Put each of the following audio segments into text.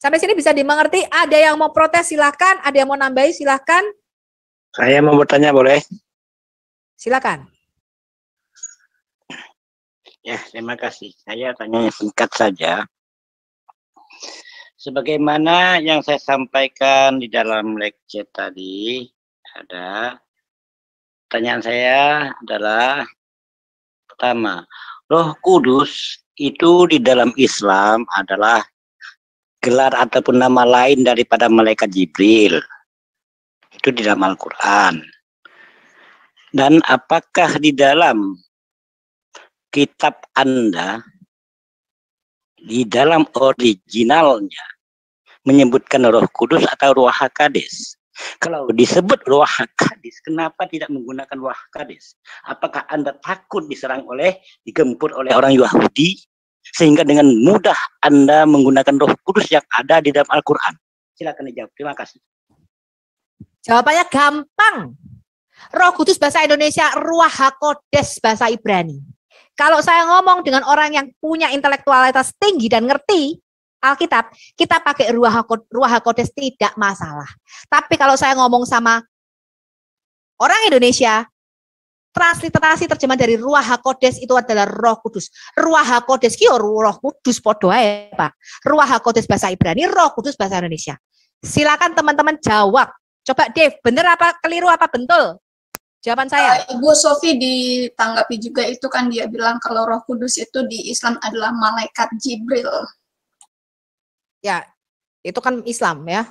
Sampai sini bisa dimengerti? Ada yang mau protes silakan, ada yang mau nambahi silakan. Saya mau bertanya boleh? Silakan. Ya, terima kasih. Saya tanya singkat saja. Sebagaimana yang saya sampaikan di dalam lecture tadi, ada pertanyaan saya adalah pertama, Roh Kudus itu di dalam Islam adalah gelar ataupun nama lain daripada malaikat Jibril. Itu di dalam Al-Quran. Dan apakah di dalam kitab Anda, di dalam originalnya, menyebutkan Roh Kudus atau Ruach HaKodes? Kalau disebut Ruach HaKodes, kenapa tidak menggunakan Ruach HaKodes? Apakah Anda takut digempur oleh orang Yahudi, sehingga dengan mudah Anda menggunakan Roh Kudus yang ada di dalam Al-Quran? Silakan dijawab. Terima kasih. Jawabannya gampang. Roh Kudus bahasa Indonesia, Ruach HaKodes bahasa Ibrani. Kalau saya ngomong dengan orang yang punya intelektualitas tinggi dan ngerti Alkitab, kita pakai Ruach HaKodes tidak masalah. Tapi kalau saya ngomong sama orang Indonesia, transliterasi terjemahan dari Ruach HaKodes itu adalah Roh Kudus. Ruach HaKodes ki Roh Kudus podo ae, Pak. Ruach HaKodes bahasa Ibrani, Roh Kudus bahasa Indonesia. Silakan teman-teman jawab. Coba Dave, benar apa keliru apa betul? Jawaban saya. Ibu Sofi ditanggapi juga itu kan dia bilang kalau Roh Kudus itu di Islam adalah malaikat Jibril. Ya, itu kan Islam ya.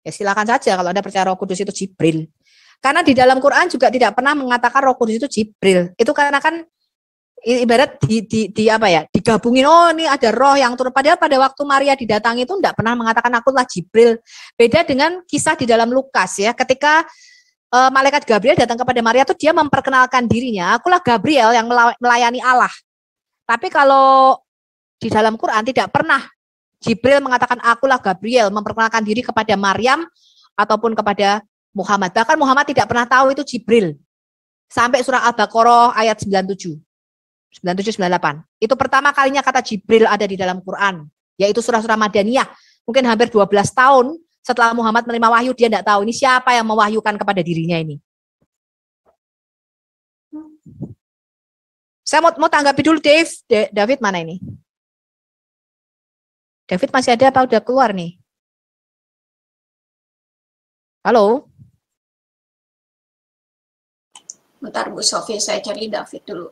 Ya silakan saja kalau Anda percaya Roh Kudus itu Jibril. Karena di dalam Quran juga tidak pernah mengatakan Roh Kudus itu Jibril. Itu karena kan ibarat digabungin, oh ini ada roh yang turun. Padahal pada waktu Maria didatangi itu tidak pernah mengatakan akulah Jibril. Beda dengan kisah di dalam Lukas ya, ketika malaikat Gabriel datang kepada Maria tuh dia memperkenalkan dirinya, akulah Gabriel yang melayani Allah. Tapi kalau di dalam Quran tidak pernah Jibril mengatakan akulah Gabriel memperkenalkan diri kepada Maryam ataupun kepada Muhammad. Bahkan Muhammad tidak pernah tahu itu Jibril. Sampai surah Al-Baqarah ayat 97, 98. Itu pertama kalinya kata Jibril ada di dalam Quran, yaitu surah-surah Madaniyah. Mungkin hampir 12 tahun setelah Muhammad menerima wahyu, dia tidak tahu ini siapa yang mewahyukan kepada dirinya ini. Saya mau tanggapi dulu Dave. David mana ini? David masih ada apa udah keluar nih? Halo? Bentar Bu Sofi, saya cari David dulu.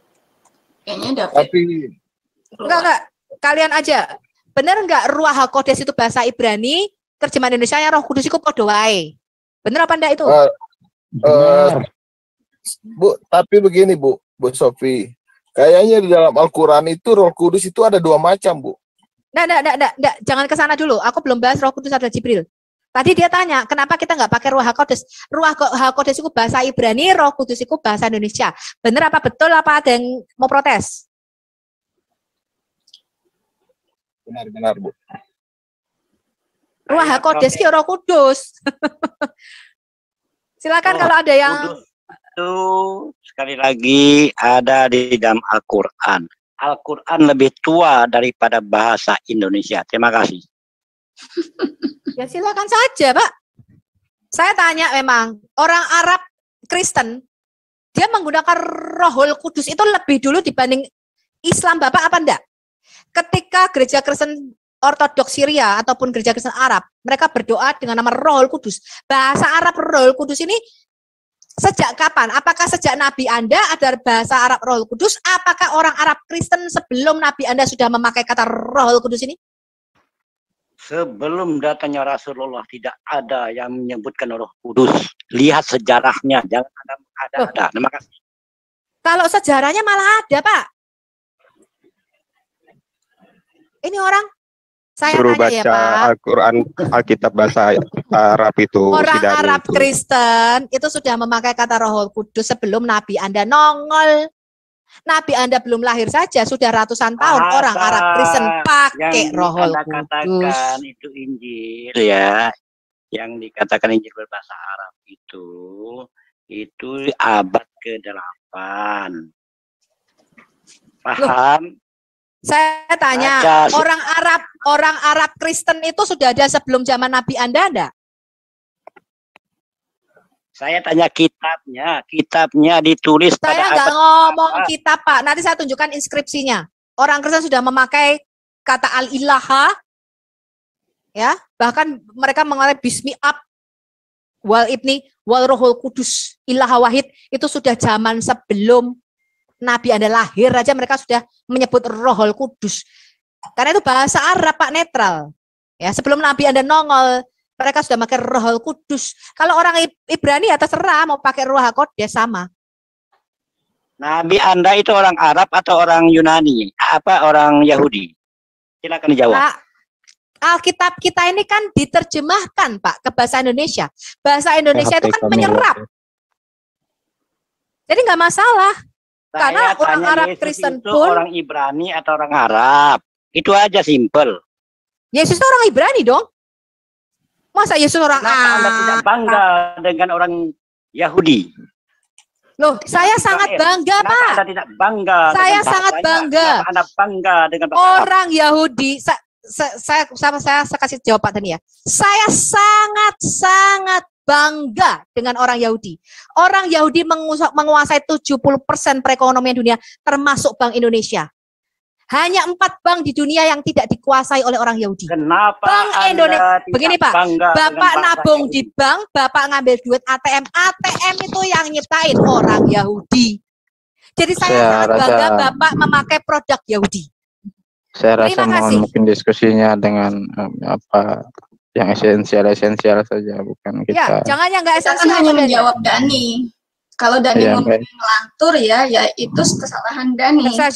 Kayaknya David. Enggak. Kalian aja. Benar enggak Ruach HaKodes itu bahasa Ibrani? Terjemahan Indonesia Roh Kudus itu podo wae. Bener apa enggak itu? Bu, tapi begini Bu Sofi. Kayaknya di dalam Al-Quran itu Roh Kudus itu ada 2 macam, Bu. Enggak. Jangan ke sana dulu. Aku belum bahas Roh Kudus adalah Jibril. Tadi dia tanya, kenapa kita enggak pakai Ruach HaKodes? Ruach HaKodes itu bahasa Ibrani, Roh Kudus itu bahasa Indonesia. Bener apa betul apa ada yang mau protes? Benar, Bu. Ruach HaKodes ki Roh Kudus. Silakan kalau ada yang itu sekali lagi ada di dalam Al-Quran. Al-Quran lebih tua daripada bahasa Indonesia. Terima kasih. Ya silakan saja, Pak. Saya tanya memang, orang Arab Kristen, dia menggunakan Rohul Kudus itu lebih dulu dibanding Islam, Bapak apa enggak? Ketika gereja Kristen Ortodoks Syria ataupun gereja Kristen Arab, mereka berdoa dengan nama Rohul Kudus. Bahasa Arab Rohul Kudus ini sejak kapan? Apakah sejak Nabi Anda ada bahasa Arab Rohul Kudus? Apakah orang Arab Kristen sebelum Nabi Anda sudah memakai kata Rohul Kudus ini? Sebelum datangnya Rasulullah tidak ada yang menyebutkan Roh Kudus. Lihat sejarahnya, jangan ada. Terima kasih. Kalau sejarahnya malah ada, Pak. Ini orang saya suruh tanya ya, baca Pak. Al-Quran, Alkitab bahasa Arab itu. Orang sidangnya Arab itu. Kristen itu sudah memakai kata Rohul Kudus sebelum Nabi Anda nongol. Nabi Anda belum lahir saja sudah ratusan tahun orang Arab Kristen pakai Rohul Kudus. Katakan itu Injil ya, yang dikatakan Injil berbahasa Arab itu abad ke-8. Paham? Saya tanya, Baca. orang Arab Kristen itu sudah ada sebelum zaman Nabi Anda enggak? Saya tanya kitabnya ditulis Saya pada nggak abad ngomong berapa? kitab, Pak. Nanti saya tunjukkan inskripsinya. Orang Kristen sudah memakai kata al-ilaha, ya, bahkan mereka mengalami bismi ab, wal ibni, wal rohul kudus, ilaha wahid, itu sudah zaman sebelum Nabi Anda lahir aja mereka sudah menyebut rohul kudus. Karena itu bahasa Arab, Pak, netral. Ya, sebelum Nabi Anda nongol, mereka sudah pakai rohul kudus. Kalau orang Ibrani ya terserah mau pakai ruah kodes sama. Nabi Anda itu orang Arab atau orang Yunani? Apa orang Yahudi? Silakan dijawab. Pak, Alkitab kita ini kan diterjemahkan, Pak, ke bahasa Indonesia. Bahasa Indonesia itu kan menyerap. Jadi nggak masalah. Karena orang Arab Kristen itu pun orang Ibrani atau orang Arab. Itu aja simple. Yesus itu orang Ibrani dong. Masa Yesus orang Kenapa Anda tidak bangga dengan orang Yahudi? Loh, saya sangat bangga, Kenapa Pak. Anda tidak bangga? Saya dengan sangat bahasanya? bangga. Kenapa Anda bangga dengan bahasa Arab? Orang Yahudi, saya kasih jawab Pak Tani ya. Saya sangat bangga dengan orang Yahudi. Orang Yahudi menguasai 70% perekonomian dunia, termasuk Bank Indonesia. Hanya 4 bank di dunia yang tidak dikuasai oleh orang Yahudi. Kenapa Bank Anda Indonesia, tidak begini Pak, bangga dengan Bapak bahasa nabung Yahudi? di bank, Bapak ngambil duit ATM, ATM itu yang nyiptain orang Yahudi. Jadi saya sangat bangga Bapak memakai produk Yahudi. Saya Terima rasa kasih. mohon mungkin diskusinya dengan apa yang esensial saja, bukan Ya, kita. jangan yang nggak Kita kan esensial. hanya Pak Dani. menjawab Dani. Kalau Dani Iya, ngomong ngelantur ya itu kesalahan Dani. Saya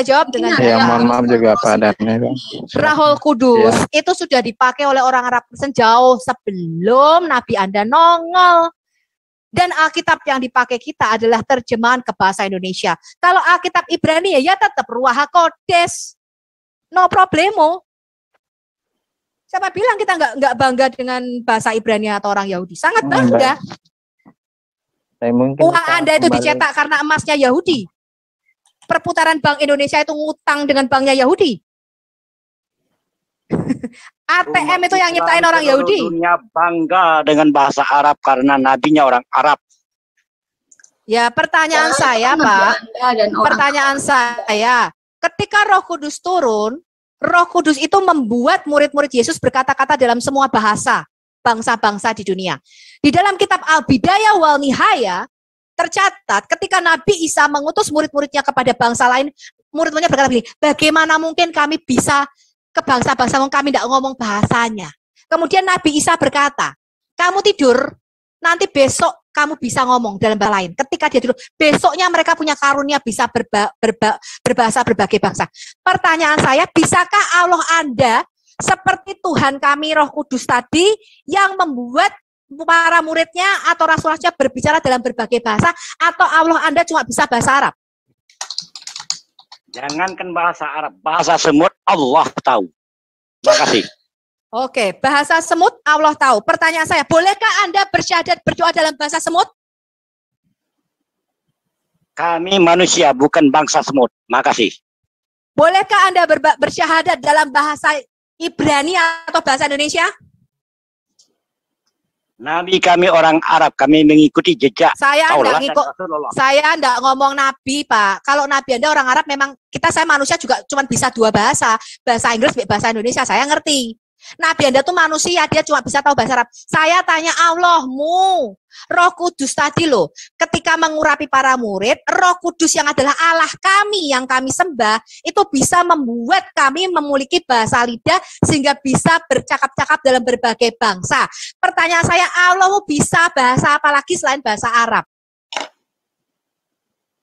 jawab dengan Mungkin Ya, ada mohon maaf juga Pak Dani. Rahul Kudus itu sudah dipakai oleh orang Arab Kristen jauh sebelum Nabi Anda nongol. Dan Alkitab yang dipakai kita adalah terjemahan ke bahasa Indonesia. Kalau Alkitab Ibrani ya tetap Ruach HaKodes. No problemo. Siapa bilang kita nggak bangga dengan bahasa Ibrani atau orang Yahudi? Sangat bangga. Uang Anda itu dicetak karena emasnya Yahudi. Perputaran Bank Indonesia itu ngutang dengan banknya Yahudi. ATM itu yang nyiptain orang Yahudi. Dunia bangga dengan bahasa Arab karena nabinya orang Arab. Ya, pertanyaan saya, Pak. Pertanyaan saya, ketika Roh Kudus turun, Roh Kudus itu membuat murid-murid Yesus berkata-kata dalam semua bahasa bangsa-bangsa di dunia. Di dalam kitab Al-Bidayah wal Nihayah tercatat ketika Nabi Isa mengutus murid-muridnya kepada bangsa lain, murid-muridnya berkata begini, bagaimana mungkin kami bisa ke bangsa-bangsa kami tidak ngomong bahasanya. Kemudian Nabi Isa berkata, kamu tidur, nanti besok kamu bisa ngomong dalam bahasa lain. Ketika dia tidur, besoknya mereka punya karunia bisa berbahasa berbagai bangsa. Pertanyaan saya, bisakah Allah Anda seperti Tuhan kami Roh Kudus tadi yang membuat para muridnya atau rasul-rasulnya berbicara dalam berbagai bahasa, atau Allah Anda cuma bisa bahasa Arab? Jangankan bahasa Arab, bahasa semut Allah tahu. Makasih. Oke, bahasa semut Allah tahu. Pertanyaan saya, bolehkah Anda bersyahadat berdoa dalam bahasa semut? Kami manusia bukan bangsa semut. Makasih. Bolehkah Anda bersyahadat dalam bahasa Ibrani atau bahasa Indonesia? Nabi kami orang Arab, kami mengikuti jejak Saya Allah enggak dan Rasulullah. Saya enggak ngomong Nabi, Pak. Kalau Nabi Anda orang Arab, memang saya manusia juga cuma bisa 2 bahasa. Bahasa Inggris, bahasa Indonesia, saya ngerti. Nabi Anda tuh manusia, dia cuma bisa tahu bahasa Arab. Saya tanya Allahmu, Roh Kudus tadi loh, ketika mengurapi para murid, Roh Kudus yang adalah Allah kami yang kami sembah, itu bisa membuat kami memiliki bahasa lidah sehingga bisa bercakap-cakap dalam berbagai bangsa. Pertanyaan saya, Allahmu bisa bahasa apa lagi selain bahasa Arab?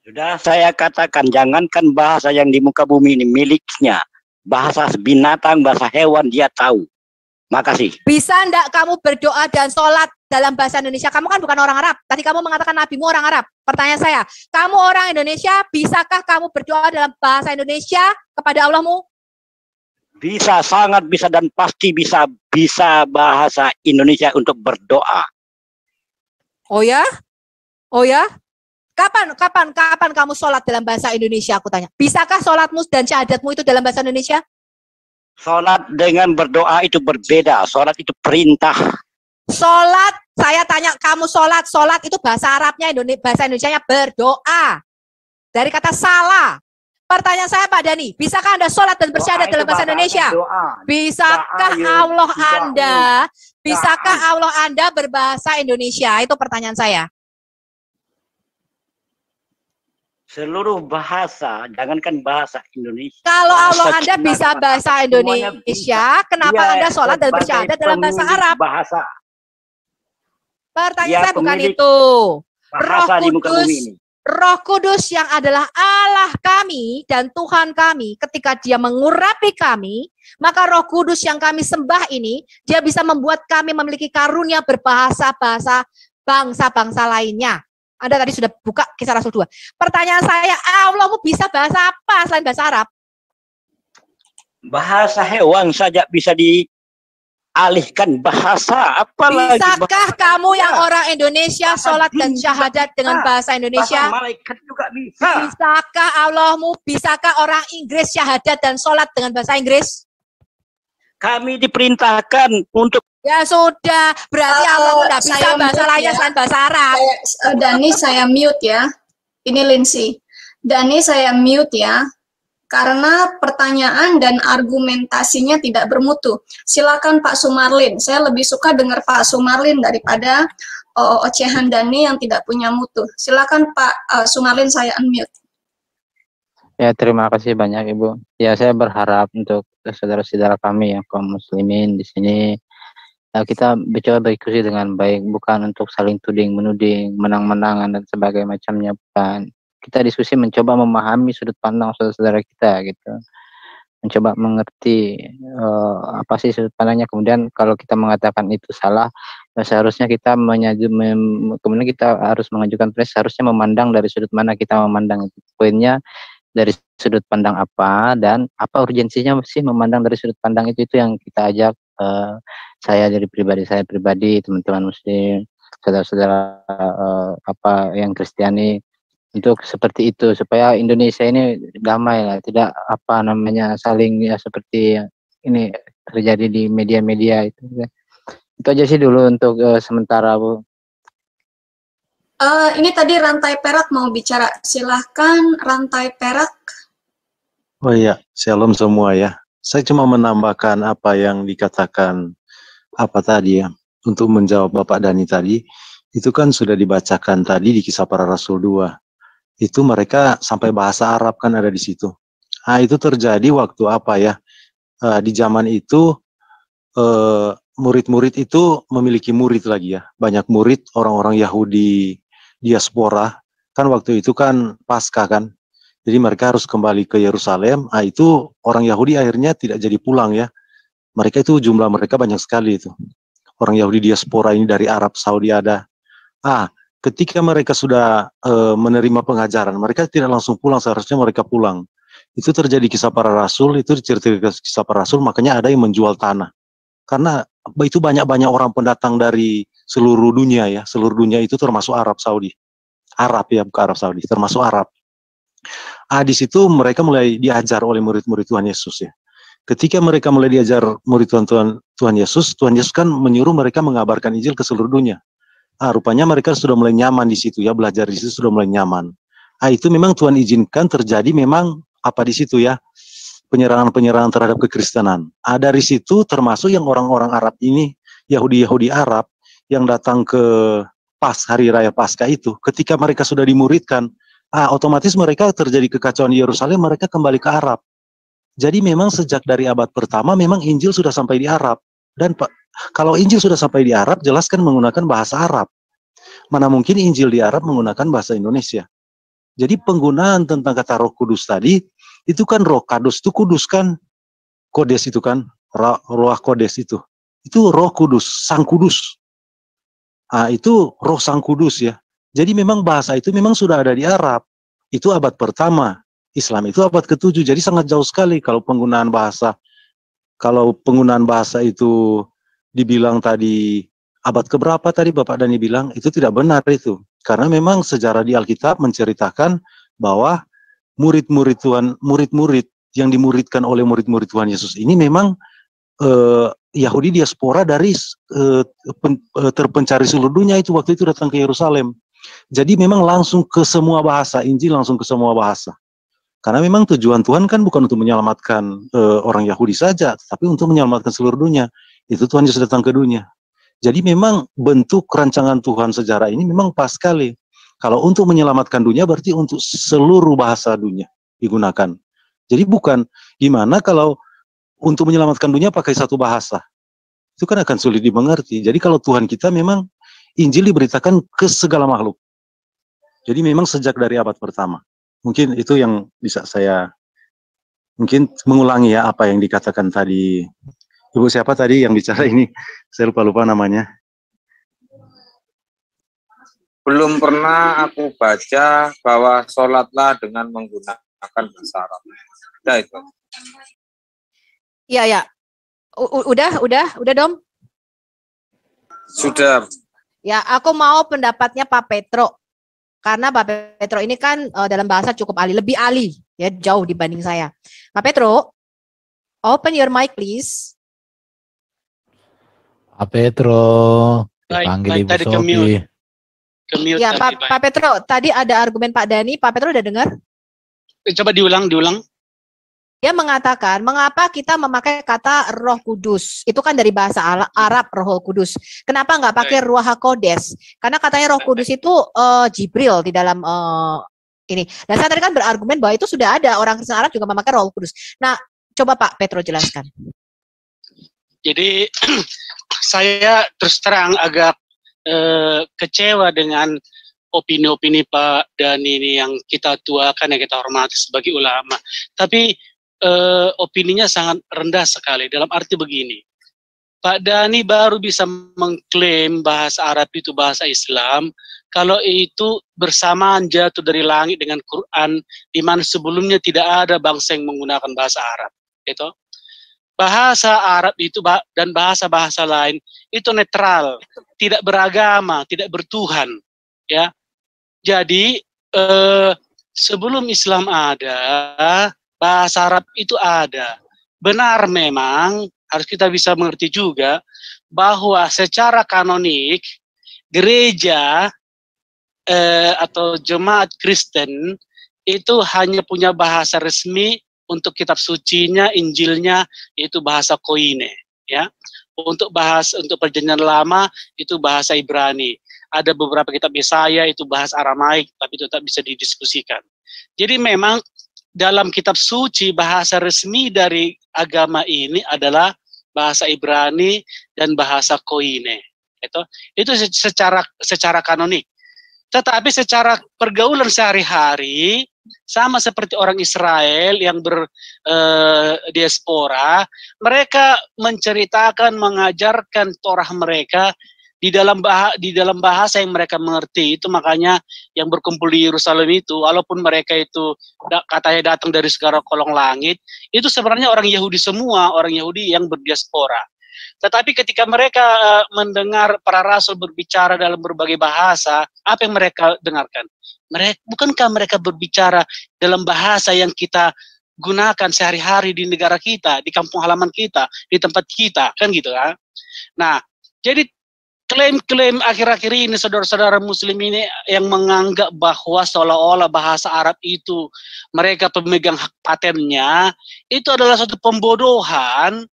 Sudah saya katakan, jangankan bahasa yang di muka bumi ini miliknya. Bahasa binatang, bahasa hewan dia tahu. Makasih. Bisa enggak kamu berdoa dan sholat dalam bahasa Indonesia? Kamu kan bukan orang Arab. Tadi kamu mengatakan nabimu orang Arab. Pertanyaan saya, kamu orang Indonesia, bisakah kamu berdoa dalam bahasa Indonesia kepada Allahmu? Bisa, sangat bisa, dan pasti bisa bahasa Indonesia untuk berdoa. Oh ya? Oh ya? Kapan kamu sholat dalam bahasa Indonesia? Aku tanya. Bisakah sholatmu dan syahadatmu itu dalam bahasa Indonesia? Sholat dengan berdoa itu berbeda. Sholat itu perintah. Sholat, saya tanya kamu sholat itu bahasa Arabnya, bahasa Indonesianya berdoa. Dari kata salah. Pertanyaan saya Pak Dhani, bisakah Anda sholat dan bersyahadat dalam bahasa Indonesia? Bisakah Allah Anda berbahasa Indonesia? Itu pertanyaan saya. Seluruh bahasa, jangankan bahasa Indonesia. Kalau Allah Anda bisa bahasa Indonesia, kenapa Anda sholat dan bersyahadat dalam bahasa Arab? Pertanyaan saya bukan itu. Bahasa di muka bumi ini. Roh Kudus yang adalah Allah kami dan Tuhan kami, ketika dia mengurapi kami, maka Roh Kudus yang kami sembah ini, dia bisa membuat kami memiliki karunia berbahasa-bahasa bangsa-bangsa lainnya. Anda tadi sudah buka Kisah Rasul 2. Pertanyaan saya, Allahmu bisa bahasa apa selain bahasa Arab? Bahasa hewan saja bisa dialihkan bahasa. Apalagi bisakah kamu yang orang Indonesia sholat dan syahadat dengan bahasa Indonesia? Bahasa malaikat juga bisa. Bisakah orang Inggris syahadat dan sholat dengan bahasa Inggris? Kami diperintahkan untuk. Ya sudah, berarti Allah tidak bisa bahasa lainnya selain bahasa Arab. Dani, saya mute ya. Ini Lindsay. Dani, saya mute ya. Karena pertanyaan dan argumentasinya tidak bermutu. Silakan Pak Sumarlin. Saya lebih suka dengar Pak Sumarlin daripada ocehan Dani yang tidak punya mutu. Silakan Pak Sumarlin, saya unmute. Ya, terima kasih banyak Ibu. Ya, saya berharap untuk saudara-saudara kami yang kaum muslimin di sini, kita mencoba berdiskusi dengan baik, bukan untuk saling tuding menuding, menang-menangan dan sebagainya macamnya, bukan. Kita diskusi mencoba memahami sudut pandang saudara-saudara kita gitu, mencoba mengerti apa sih sudut pandangnya. Kemudian kalau kita mengatakan itu salah, seharusnya kita kemudian kita harus mengajukan seharusnya memandang dari sudut mana kita memandang itu. Poinnya dari sudut pandang apa dan apa urgensinya sih memandang dari sudut pandang itu yang kita ajak. Saya dari saya pribadi, teman-teman muslim, saudara-saudara apa yang Kristiani, untuk seperti itu supaya Indonesia ini damai lah, tidak apa namanya saling ya seperti ini terjadi di media-media itu. Itu aja sih dulu untuk sementara Bu. Ini tadi Rantai Perak mau bicara, silahkan Rantai Perak. Oh iya, shalom semua ya. Saya cuma menambahkan apa yang dikatakan apa tadi ya, untuk menjawab Bapak Dhani tadi, itu kan sudah dibacakan tadi di Kisah Para Rasul 2. Itu mereka sampai bahasa Arab kan ada di situ. Nah, itu terjadi waktu apa ya? Di zaman itu murid-murid itu memiliki murid lagi ya. Banyak murid orang-orang Yahudi diaspora, kan waktu itu kan Paskah kan. Jadi mereka harus kembali ke Yerusalem. Ah, itu orang Yahudi akhirnya tidak jadi pulang ya. Mereka itu jumlah mereka banyak sekali itu. Orang Yahudi diaspora ini dari Arab Saudi ada. Ketika mereka sudah menerima pengajaran, mereka tidak langsung pulang, seharusnya mereka pulang. Itu terjadi Kisah Para Rasul, itu diceritakan Kisah Para Rasul, makanya ada yang menjual tanah. Karena itu banyak-banyak orang pendatang dari seluruh dunia ya. Seluruh dunia itu termasuk Arab Saudi. Arab ya, bukan Arab Saudi, termasuk Arab. Di situ mereka mulai diajar oleh murid-murid Tuhan Yesus ya. Ketika mereka mulai diajar murid Tuhan Yesus kan menyuruh mereka mengabarkan Injil ke seluruh dunia. Rupanya mereka sudah mulai nyaman di situ ya, belajar di situ sudah mulai nyaman. Itu memang Tuhan izinkan terjadi memang apa di situ ya, penyerangan-penyerangan terhadap kekristenan. Dari situ termasuk yang orang-orang Arab ini, Yahudi Arab yang datang ke hari raya Paskah itu, ketika mereka sudah dimuridkan, otomatis mereka terjadi kekacauan di Yerusalem, mereka kembali ke Arab. Jadi memang sejak dari abad pertama memang Injil sudah sampai di Arab. Dan kalau Injil sudah sampai di Arab, jelas kan menggunakan bahasa Arab. Mana mungkin Injil di Arab menggunakan bahasa Indonesia. Jadi penggunaan tentang kata Roh Kudus tadi, itu kan Roh Kadus itu kudus kan, Kodes itu kan, Roh Kodes itu Roh Kudus, Sang Kudus. Itu Roh Sang Kudus ya. Jadi memang bahasa itu memang sudah ada di Arab. Itu abad pertama. Islam itu abad ke-7. Jadi sangat jauh sekali kalau penggunaan bahasa. Kalau penggunaan bahasa itu dibilang tadi abad keberapa tadi Bapak Dhani bilang, itu tidak benar itu. Karena memang sejarah di Alkitab menceritakan bahwa murid-murid yang dimuridkan oleh murid-murid Tuhan Yesus ini memang Yahudi diaspora dari terpencari seluruh dunia itu waktu itu datang ke Yerusalem. Jadi memang langsung ke semua bahasa, Injil langsung ke semua bahasa. Karena memang tujuan Tuhan kan bukan untuk menyelamatkan orang Yahudi saja, tapi untuk menyelamatkan seluruh dunia. Itu Tuhan Yesus datang ke dunia. Jadi memang bentuk rancangan Tuhan sejarah ini memang pas sekali. Kalau untuk menyelamatkan dunia berarti untuk seluruh bahasa dunia digunakan. Jadi bukan gimana kalau untuk menyelamatkan dunia pakai satu bahasa. Itu kan akan sulit dimengerti. Jadi kalau Tuhan kita memang Injil diberitakan ke segala makhluk. Jadi memang sejak dari abad pertama. Mungkin itu yang bisa saya mungkin mengulangi ya apa yang dikatakan tadi. Ibu siapa tadi yang bicara ini? Saya lupa namanya. Belum pernah aku baca bahwa sholatlah dengan menggunakan bahasa Arab. Udah itu. Iya, ya. Udah, Dom? Sudah. Ya, aku mau pendapatnya Pak Petro. Karena Pak Petro ini kan dalam bahasa cukup ahli, lebih ahli ya, jauh dibanding saya. Pak Petro, open your mic please. Pak Petro, dipanggil Ibu tadi Sophie. Ke-mute Ya, tadi, Pak Petro, tadi ada argumen Pak Dani, Pak Petro udah dengar? Coba diulang. Dia mengatakan, mengapa kita memakai kata Roh Kudus? Itu kan dari bahasa Arab, Roh Kudus. Kenapa nggak pakai Ruach HaKodes? Karena katanya Roh Kudus itu Jibril di dalam ini. Dan saya tadi kan berargumen bahwa itu sudah ada orang Kristen Arab juga memakai Roh Kudus. Nah, coba Pak Petro jelaskan. Jadi saya terus terang agak kecewa dengan opini-opini Pak Dani ini yang kita tuakan, yang kita hormati sebagai ulama. Tapi opininya sangat rendah sekali, dalam arti begini. Pak Dani baru bisa mengklaim bahasa Arab itu bahasa Islam kalau itu bersamaan jatuh dari langit dengan Quran, di mana sebelumnya tidak ada bangsa yang menggunakan bahasa Arab. Itu bahasa Arab itu dan bahasa-bahasa lain itu netral, tidak beragama, tidak bertuhan, ya. Jadi sebelum Islam ada, bahasa Arab itu ada. Benar memang harus kita bisa mengerti juga bahwa secara kanonik gereja atau jemaat Kristen itu hanya punya bahasa resmi untuk kitab sucinya, Injilnya itu bahasa Koine, ya. Untuk perjanjian lama itu bahasa Ibrani. Ada beberapa kitab Yesaya itu bahasa Aramaik, tapi itu tetap bisa didiskusikan. Jadi memang dalam kitab suci bahasa resmi dari agama ini adalah bahasa Ibrani dan bahasa Koine. Itu secara kanonik. Tetapi secara pergaulan sehari-hari sama seperti orang Israel yang berdiaspora, mereka menceritakan, mengajarkan Torah mereka di dalam bahasa yang mereka mengerti. Itu makanya yang berkumpul di Yerusalem itu, walaupun mereka itu katanya datang dari segala kolong langit, itu sebenarnya orang Yahudi semua, orang Yahudi yang berdiaspora. Tetapi ketika mereka mendengar para rasul berbicara dalam berbagai bahasa, apa yang mereka dengarkan? Bukankah mereka berbicara dalam bahasa yang kita gunakan sehari-hari di negara kita, di kampung halaman kita, di tempat kita, kan gitu kan? Nah, jadi klaim-klaim akhir-akhir ini saudara-saudara muslim ini yang menganggap bahwa seolah-olah bahasa Arab itu mereka pemegang hak patennya, itu adalah suatu pembodohan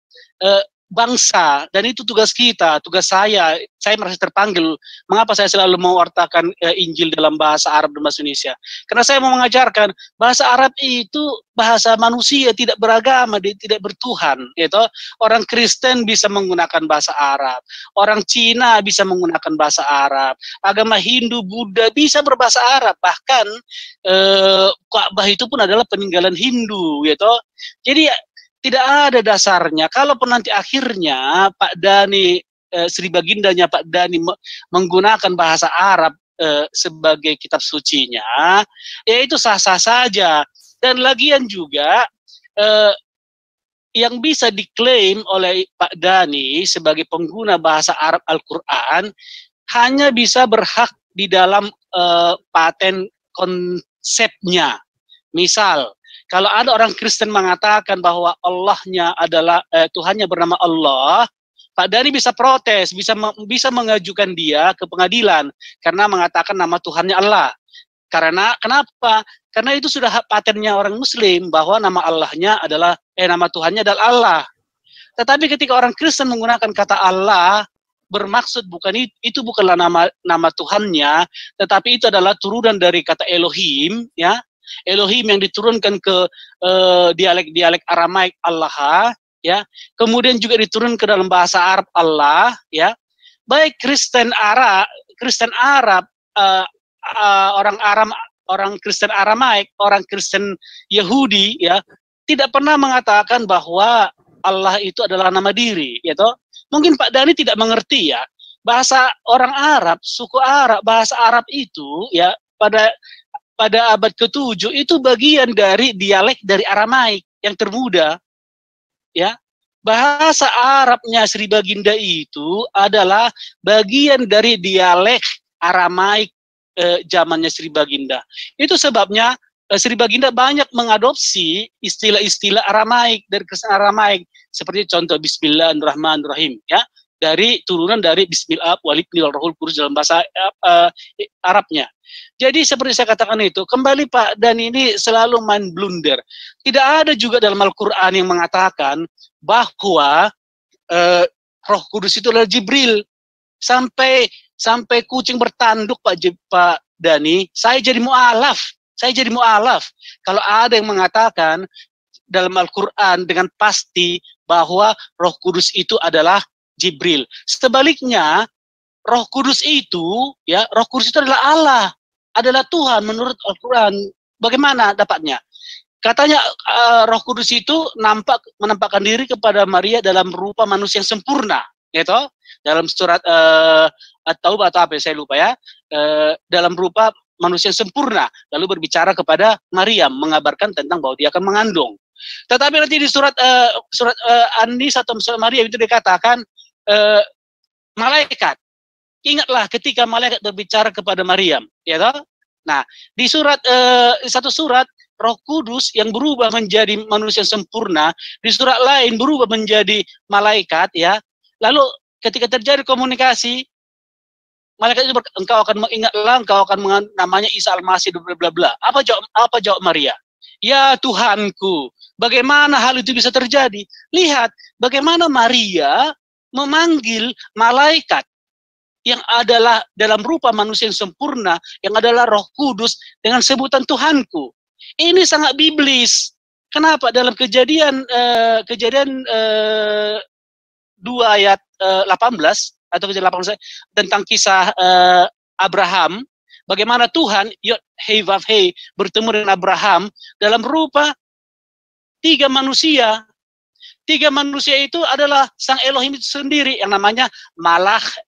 bangsa, dan itu tugas kita, tugas saya merasa terpanggil. Mengapa saya selalu mewartakan Injil dalam bahasa Arab dan bahasa Indonesia? Karena saya mau mengajarkan bahasa Arab itu bahasa manusia, tidak beragama, tidak bertuhan, gitu. Orang Kristen bisa menggunakan bahasa Arab, orang Cina bisa menggunakan bahasa Arab, agama Hindu, Buddha bisa berbahasa Arab, bahkan Ka'bah itu pun adalah peninggalan Hindu, gitu. Jadi tidak ada dasarnya. Kalaupun nanti akhirnya Pak Dani, Sri Bagindanya Pak Dani menggunakan bahasa Arab sebagai kitab sucinya, ya itu sah-sah saja. Dan lagian juga yang bisa diklaim oleh Pak Dani sebagai pengguna bahasa Arab Al-Quran hanya bisa berhak di dalam paten konsepnya. Misal, kalau ada orang Kristen mengatakan bahwa Allahnya adalah Tuhannya bernama Allah, Pak Dhani bisa protes, bisa mengajukan dia ke pengadilan karena mengatakan nama Tuhannya Allah. Karena kenapa? Karena itu sudah hak patennya orang Muslim bahwa nama Allahnya adalah nama Tuhannya adalah Allah. Tetapi ketika orang Kristen menggunakan kata Allah, bermaksud itu bukanlah nama Tuhannya, tetapi itu adalah turunan dari kata Elohim, ya. Elohim yang diturunkan ke dialek-dialek Aramaik Allah, ya. Kemudian juga diturun ke dalam bahasa Arab Allah, ya. Baik Kristen Arab, orang Kristen Aramaik, orang Kristen Yahudi, ya, tidak pernah mengatakan bahwa Allah itu adalah nama diri, ya toh. Mungkin Pak Dhani tidak mengerti, ya, bahasa orang Arab, suku Arab, bahasa Arab itu, ya, pada abad ke-7 itu bagian dari dialek dari Aramaik yang termuda, ya. Bahasa Arabnya Sri Baginda itu adalah bagian dari dialek Aramaik zamannya Sri Baginda. Itu sebabnya Sri Baginda banyak mengadopsi istilah-istilah Aramaik dari Kristen Aramaik, seperti contoh Bismillahirrahmanirrahim, ya, dari turunan dari Bismillah walibnil rohul kudus dalam bahasa Arabnya. Jadi seperti saya katakan itu, kembali Pak, dan ini selalu main blunder. Tidak ada juga dalam Al-Quran yang mengatakan bahwa Roh Kudus itu adalah Jibril. Sampai kucing bertanduk Pak Dhani, saya jadi mu'alaf. Kalau ada yang mengatakan dalam Al-Quran dengan pasti bahwa Roh Kudus itu adalah Jibril. Sebaliknya, Roh Kudus itu, ya, Roh Kudus itu adalah Allah, adalah Tuhan menurut Al-Quran. Bagaimana dapatnya? Katanya Roh Kudus itu menampakkan diri kepada Maria dalam rupa manusia yang sempurna, gitu. Dalam surat At-Taubah atau apa, saya lupa, ya, dalam rupa manusia yang sempurna, lalu berbicara kepada Maryam, mengabarkan tentang bahwa dia akan mengandung. Tetapi nanti di surat An-Nisa atau surat Maryam itu dikatakan malaikat. Ingatlah ketika malaikat berbicara kepada Maryam, ya toh? Nah, di satu surat Roh Kudus yang berubah menjadi manusia yang sempurna, di surat lain berubah menjadi malaikat, ya. Lalu ketika terjadi komunikasi, malaikat itu engkau akan mengingatlah, engkau akan namanya Isa Al-Masih, bla bla bla. Apa jawab Maria? Ya Tuhanku, bagaimana hal itu bisa terjadi? Lihat bagaimana Maria memanggil malaikat yang adalah dalam rupa manusia yang sempurna, yang adalah Roh Kudus dengan sebutan Tuhanku. Ini sangat biblis. Kenapa? Dalam kejadian 2 ayat 18 atau kejadian 18 tentang kisah Abraham, bagaimana Tuhan Yod-Hei-Vav-Hei bertemu dengan Abraham dalam rupa 3 manusia. 3 manusia itu adalah Sang Elohim itu sendiri yang namanya Malach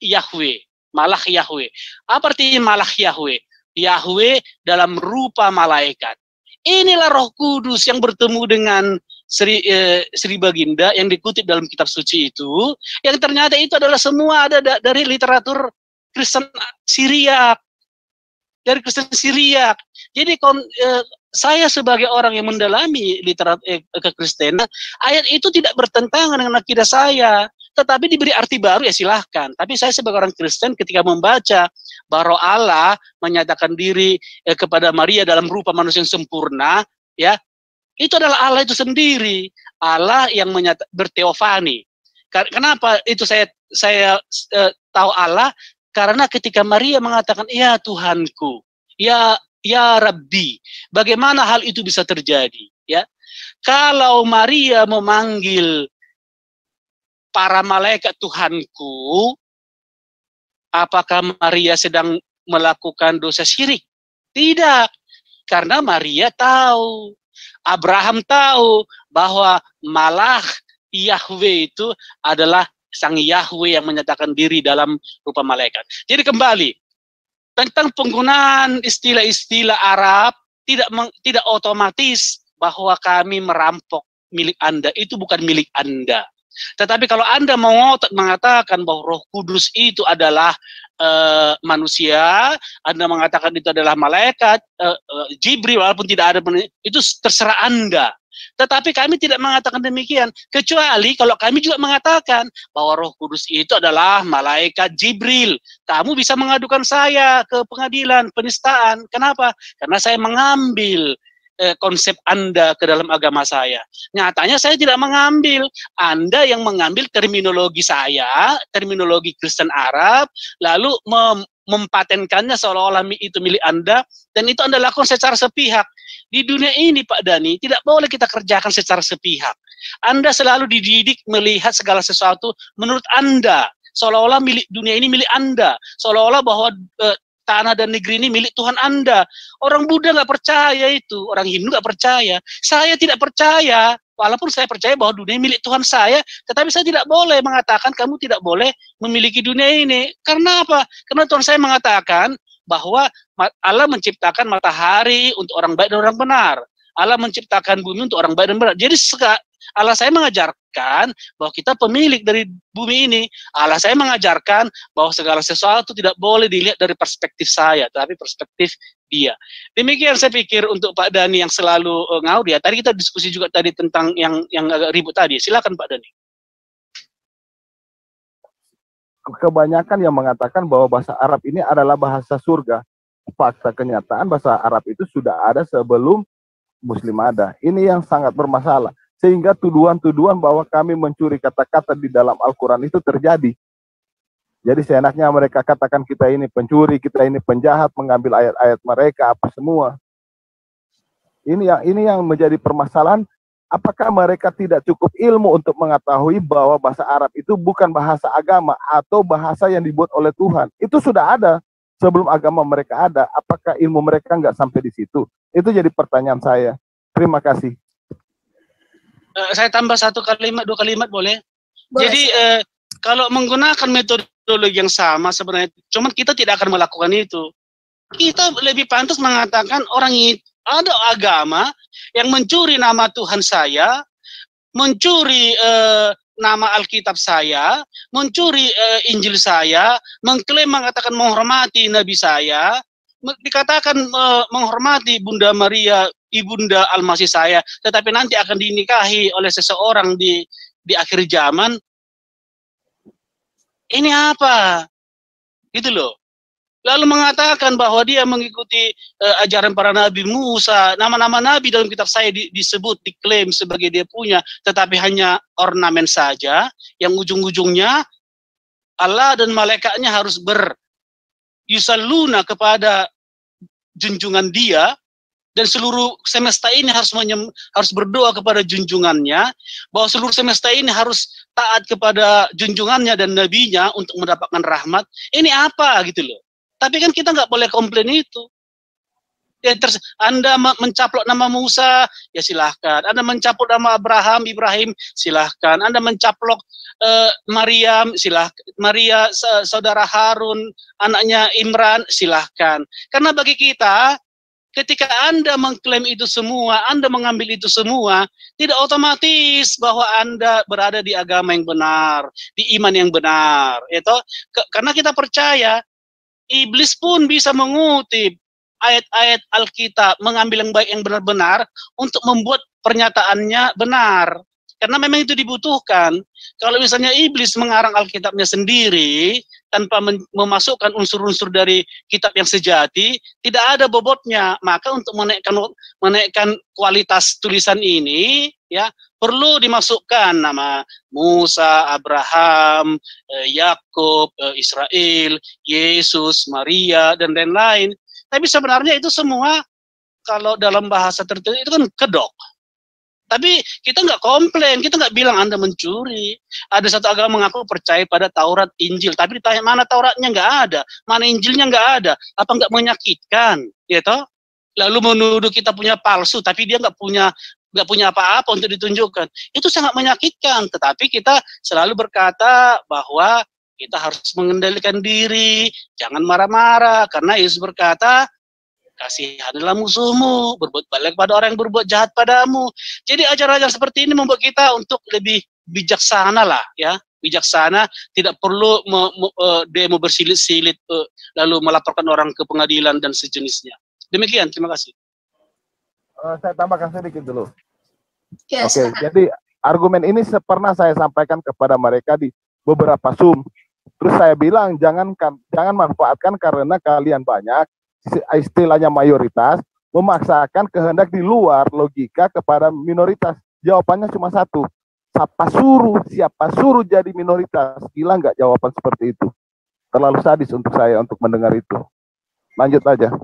Yahweh. Malach Yahweh. Apa artinya Malach Yahweh? Yahweh dalam rupa malaikat. Inilah Roh Kudus yang bertemu dengan Sri Baginda yang dikutip dalam kitab suci itu, yang ternyata itu adalah semua ada dari literatur Kristen Syriak. Dari Kristen Syriak. Jadi saya sebagai orang yang mendalami literatur kekristenan, ayat itu tidak bertentangan dengan akidah saya, tetapi diberi arti baru, ya silahkan. Tapi saya sebagai orang Kristen ketika membaca bahwa Allah menyatakan diri kepada Maria dalam rupa manusia yang sempurna, ya, itu adalah Allah itu sendiri, Allah yang berteofani. Kenapa itu saya tahu Allah? Karena ketika Maria mengatakan, ya Tuhanku, ya Rabbi, bagaimana hal itu bisa terjadi? Ya, kalau Maria memanggil para malaikat Tuhanku, apakah Maria sedang melakukan dosa syirik? Tidak, karena Maria tahu, Abraham tahu bahwa Malach Yahweh itu adalah Sang Yahweh yang menyatakan diri dalam rupa malaikat. Jadi kembali tentang penggunaan istilah-istilah Arab, tidak otomatis bahwa kami merampok milik Anda, itu bukan milik Anda. Tetapi kalau Anda mau mengatakan bahwa Roh Kudus itu adalah manusia, Anda mengatakan itu adalah malaikat, Jibril, walaupun tidak ada, itu terserah Anda. Tetapi kami tidak mengatakan demikian, kecuali kalau kami juga mengatakan bahwa Roh Kudus itu adalah malaikat Jibril. Kamu bisa mengadukan saya ke pengadilan penistaan. Kenapa? Karena saya mengambil konsep Anda ke dalam agama saya. Nyatanya saya tidak mengambil. Anda yang mengambil terminologi saya, terminologi Kristen Arab, lalu mempatenkannya seolah-olah itu milik Anda, dan itu Anda lakukan secara sepihak. Di dunia ini, Pak Dhani, tidak boleh kita kerjakan secara sepihak. Anda selalu dididik melihat segala sesuatu menurut Anda, seolah-olah milik dunia ini milik Anda, seolah-olah bahwa tanah dan negeri ini milik Tuhan Anda. Orang Buddha nggak percaya itu, orang Hindu nggak percaya. Saya tidak percaya, walaupun saya percaya bahwa dunia milik Tuhan saya, tetapi saya tidak boleh mengatakan kamu tidak boleh memiliki dunia ini. Karena apa? Karena Tuhan saya mengatakan bahwa Allah menciptakan matahari untuk orang baik dan orang benar. Allah menciptakan bumi untuk orang baik dan benar. Jadi Allah saya mengajarkan bahwa kita pemilik dari bumi ini. Allah saya mengajarkan bahwa segala sesuatu tidak boleh dilihat dari perspektif saya, tapi perspektif dia. Demikian saya pikir untuk Pak Dhani yang selalu ngaudi. Tadi kita diskusi juga tadi tentang yang agak ribut tadi. Silakan Pak Dhani. Kebanyakan yang mengatakan bahwa bahasa Arab ini adalah bahasa surga. Fakta kenyataan bahasa Arab itu sudah ada sebelum Muslim ada. Ini yang sangat bermasalah. Sehingga tuduhan-tuduhan bahwa kami mencuri kata-kata di dalam Al-Quran itu terjadi. Jadi seenaknya mereka katakan kita ini pencuri, kita ini penjahat, mengambil ayat-ayat mereka, apa semua. Ini yang menjadi permasalahan. Apakah mereka tidak cukup ilmu untuk mengetahui bahwa bahasa Arab itu bukan bahasa agama atau bahasa yang dibuat oleh Tuhan? Itu sudah ada sebelum agama mereka ada. Apakah ilmu mereka nggak sampai di situ? Itu jadi pertanyaan saya. Terima kasih. Saya tambah satu kalimat, dua kalimat boleh? Jadi kalau menggunakan metodologi yang sama sebenarnya, cuman kita tidak akan melakukan itu. Kita lebih pantas mengatakan orang itu ada agama yang mencuri nama Tuhan saya, mencuri nama Alkitab saya, mencuri Injil saya, mengklaim mengatakan menghormati Nabi saya, dikatakan menghormati Bunda Maria, Ibunda Almasih saya, tetapi nanti akan dinikahi oleh seseorang di akhir zaman. Ini apa? Gitu loh. Lalu mengatakan bahwa dia mengikuti ajaran para Nabi Musa. Nama-nama Nabi dalam kitab saya disebut, diklaim sebagai dia punya, tetapi hanya ornamen saja, yang ujung-ujungnya Allah dan malaikatnya harus yusalluna kepada junjungan dia, dan seluruh semesta ini harus berdoa kepada junjungannya, bahwa seluruh semesta ini harus taat kepada junjungannya dan nabinya untuk mendapatkan rahmat. Ini apa gitu loh. Tapi kan kita nggak boleh komplain itu. Ya, Anda mencaplok nama Musa, ya silahkan. Anda mencaplok nama Ibrahim, silahkan. Anda mencaplok Maryam, silahkan. Maria, saudara Harun, anaknya Imran, silahkan. Karena bagi kita, ketika Anda mengklaim itu semua, Anda mengambil itu semua, tidak otomatis bahwa Anda berada di agama yang benar, di iman yang benar. Karena kita percaya, iblis pun bisa mengutip ayat-ayat Alkitab, mengambil yang baik yang benar-benar untuk membuat pernyataannya benar. Karena memang itu dibutuhkan. Kalau misalnya iblis mengarang Alkitabnya sendiri tanpa memasukkan unsur-unsur dari kitab yang sejati, tidak ada bobotnya. Maka untuk menaikkan kualitas tulisan ini, ya perlu dimasukkan nama Musa, Abraham, Yakub, Israel, Yesus, Maria, dan lain-lain. Tapi sebenarnya itu semua kalau dalam bahasa tertentu itu kan kedok. Tapi kita nggak komplain, kita nggak bilang Anda mencuri. Ada satu agama mengaku percaya pada Taurat, Injil, tapi ditanya mana Tauratnya nggak ada, mana Injilnya nggak ada. Apa nggak menyakitkan, ya toh? Lalu menuduh kita punya palsu, tapi dia nggak punya apa-apa untuk ditunjukkan. Itu sangat menyakitkan. Tetapi kita selalu berkata bahwa kita harus mengendalikan diri, jangan marah-marah, karena Yesus berkata, Kasihanlah musuhmu, berbuat baik pada orang yang berbuat jahat padamu. Jadi ajaran seperti ini membuat kita untuk lebih bijaksana lah, ya, bijaksana, tidak perlu demo bersilit-silit lalu melaporkan orang ke pengadilan dan sejenisnya. Demikian, terima kasih. Saya tambahkan sedikit dulu. Ya, Oke, jadi argumen ini pernah saya sampaikan kepada mereka di beberapa Zoom. Terus saya bilang jangan manfaatkan karena kalian banyak, istilahnya mayoritas, memaksakan kehendak di luar logika kepada minoritas. Jawabannya cuma satu. Siapa suruh jadi minoritas? Gila nggak jawaban seperti itu? Terlalu sadis untuk saya untuk mendengar itu. Lanjut aja.